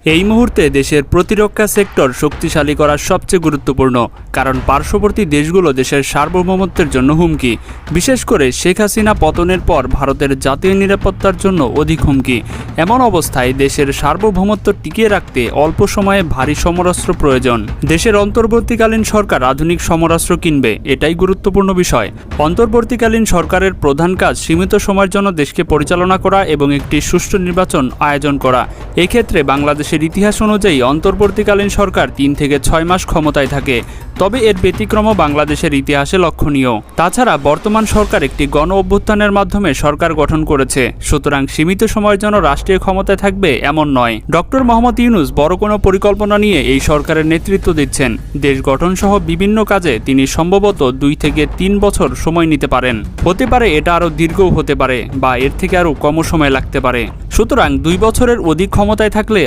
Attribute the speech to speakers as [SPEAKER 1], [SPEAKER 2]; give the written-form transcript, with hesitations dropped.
[SPEAKER 1] এই মুহূর্তে দেশের প্রতিরক্ষা সেক্টর শক্তিশালী করা সবচেয়ে গুরুত্বপূর্ণ, কারণ পার্শ্ববর্তী দেশগুলো দেশের সার্বভৌমত্বের জন্য হুমকি। বিশেষ করে শেখ হাসিনা পতনের পর ভারতের জাতীয় নিরাপত্তার জন্য অধিক হুমকি। এমন অবস্থায় দেশের সার্বভৌমত্ব টিকিয়ে রাখতে অল্প সময়ে ভারী সমরাস্ত্র প্রয়োজন। দেশের অন্তর্বর্তীকালীন সরকার আধুনিক সমরাস্ত্র কিনবে, এটাই গুরুত্বপূর্ণ বিষয়। অন্তর্বর্তীকালীন সরকারের প্রধান কাজ সীমিত সময়ের জন্য দেশকে পরিচালনা করা এবং একটি সুষ্ঠু নির্বাচন আয়োজন করা। এক্ষেত্রে বাংলাদেশের ইতিহাস অনুযায়ী অন্তর্বর্তীকালীন সরকার 3 থেকে 6 মাস ক্ষমতায় থাকে, তবে এর ব্যতিক্রমও বাংলাদেশের ইতিহাসে লক্ষণীয়। তাছাড়া বর্তমান সরকার একটি গণ অভ্যুত্থানের মাধ্যমে সরকার গঠন করেছে, সুতরাং সীমিত সময়ের জন্য রাষ্ট্রীয় ক্ষমতায় থাকবে এমন নয়। ডক্টর মোহাম্মদ ইউনূস বড় কোনো পরিকল্পনা নিয়ে এই সরকারের নেতৃত্ব দিচ্ছেন। দেশ গঠন সহ বিভিন্ন কাজে তিনি সম্ভবত 2 থেকে 3 বছর সময় নিতে পারেন। হতে পারে এটা আরও দীর্ঘও হতে পারে বা এর থেকে আরও কম সময় লাগতে পারে। সুতরাং 2 বছরের অধিক ক্ষমতায় থাকলে